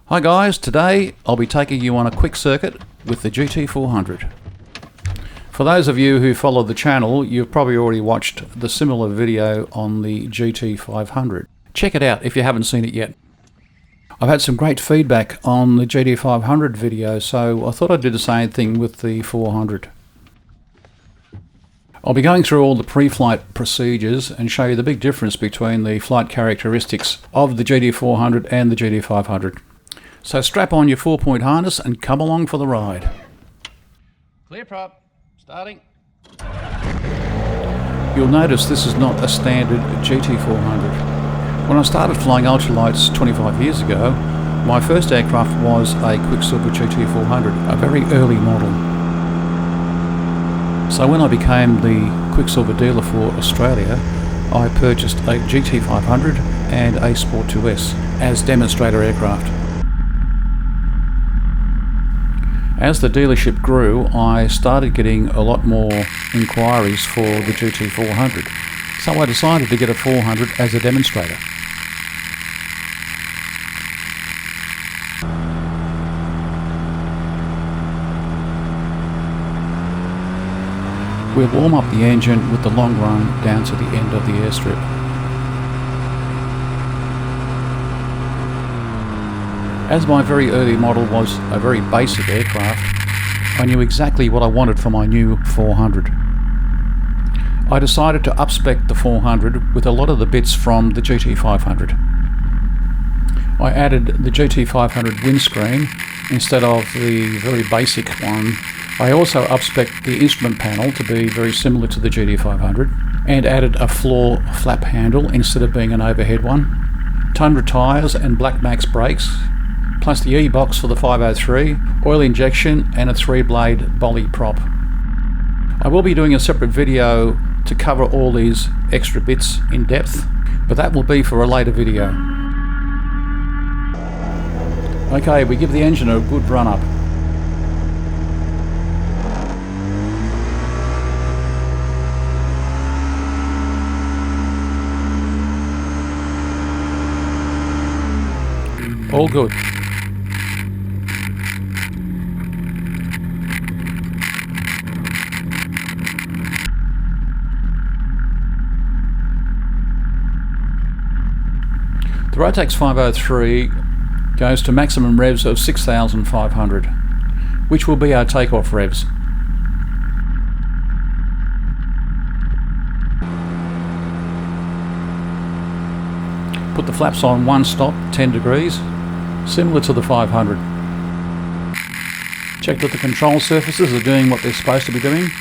Hi guys, today I'll be taking you on a quick circuit with the GT400. For those of you who follow the channel, you've probably already watched the similar video on the GT500. Check it out if you haven't seen it yet. I've had some great feedback on the GT500 video, so I thought I'd do the same thing with the 400. I'll be going through all the pre-flight procedures and show you the big difference between the flight characteristics of the GT400 and the GT500. So strap on your 4-point harness and come along for the ride. Clear prop, starting. You'll notice this is not a standard GT400. When I started flying ultralights 25 years ago, my first aircraft was a Quicksilver GT400, a very early model. So when I became the Quicksilver dealer for Australia, I purchased a GT500 and a Sport 2S as demonstrator aircraft. As the dealership grew, I started getting a lot more inquiries for the GT400, so I decided to get a 400 as a demonstrator. We'll warm up the engine with the long run down to the end of the airstrip. As my very early model was a very basic aircraft, I knew exactly what I wanted for my new 400. I decided to up-spec the 400 with a lot of the bits from the GT500. I added the GT500 windscreen instead of the very basic one. I also up-spec'd the instrument panel to be very similar to the GT500 and added a floor flap handle instead of being an overhead one, Tundra tyres and Black Max brakes, plus the E-box for the 503, oil injection and a 3-blade bolly prop. I will be doing a separate video to cover all these extra bits in depth, but that will be for a later video. Okay, we give the engine a good run up. All good. The Rotax 503 goes to maximum revs of 6,500, which will be our takeoff revs. Put the flaps on one stop, 10 degrees, similar to the 500. Check that the control surfaces are doing what they're supposed to be doing,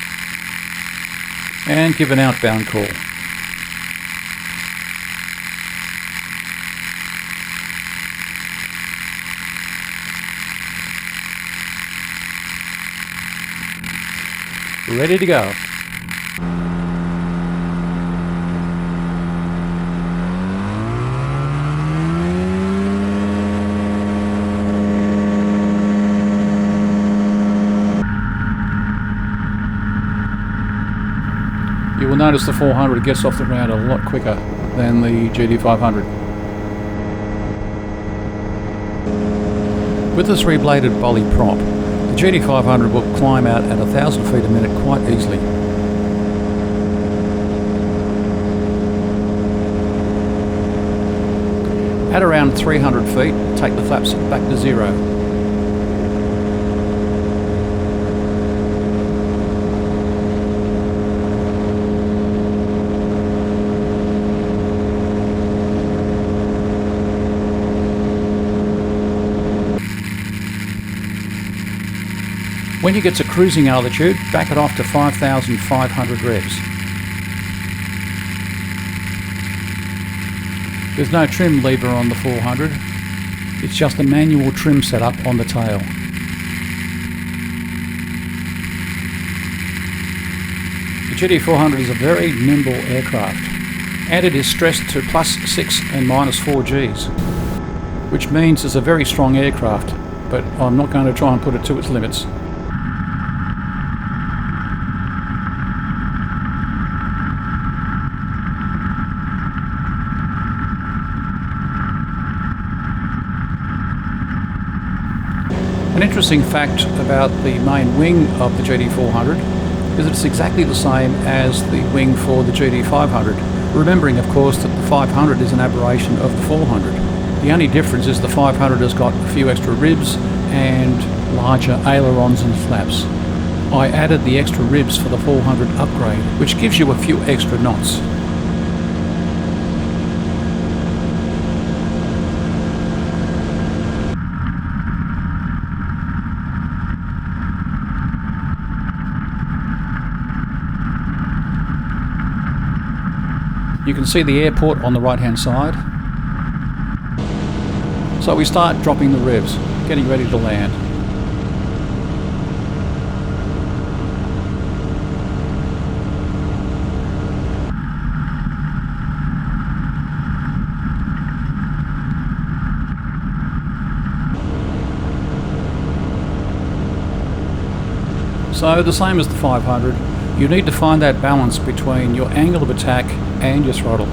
and give an outbound call. Ready to go. You will notice the 400 gets off the ground a lot quicker than the GT500. With the 3-bladed bolly prop, the GT500 will climb out at 1,000 feet a minute quite easily. At around 300 feet, take the flaps back to zero. When you get to cruising altitude, back it off to 5,500 revs. There's no trim lever on the 400, it's just a manual trim setup on the tail. The GT400 is a very nimble aircraft, and it is stressed to +6 and -4 Gs, which means it's a very strong aircraft, but I'm not going to try and put it to its limits. interesting fact about the main wing of the GT400 is that it's exactly the same as the wing for the GT500, remembering of course that the 500 is an aberration of the 400. The only difference is the 500 has got a few extra ribs and larger ailerons and flaps. I added the extra ribs for the 400 upgrade, which gives you a few extra knots. You can see the airport on the right hand side. So we start dropping the ribs, getting ready to land. So the same as the 500, you need to find that balance between your angle of attack and your throttle.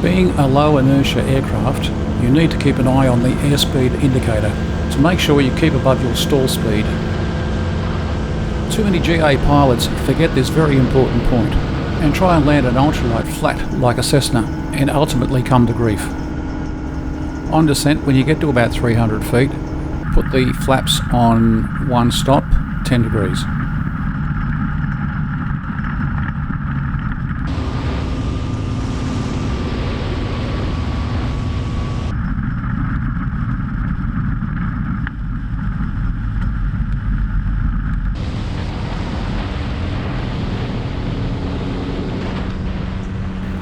Being a low inertia aircraft, you need to keep an eye on the airspeed indicator to make sure you keep above your stall speed. Too many GA pilots forget this very important point and try and land an ultralight flat like a Cessna and ultimately come to grief. On descent, when you get to about 300 feet, put the flaps on 1 stop, 10 degrees.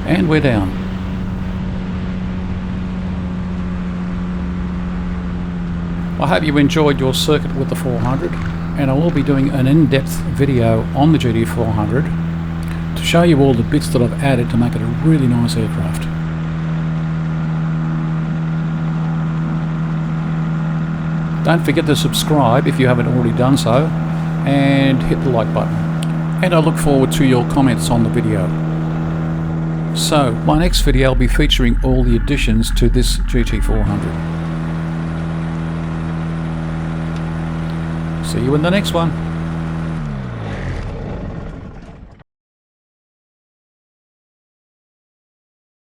And we're down. I hope you enjoyed your circuit with the 400, and I will be doing an in-depth video on the GT400 to show you all the bits that I've added to make it a really nice aircraft. Don't forget to subscribe if you haven't already done so, and hit the like button. And I look forward to your comments on the video. So, my next video will be featuring all the additions to this GT400. See you in the next one.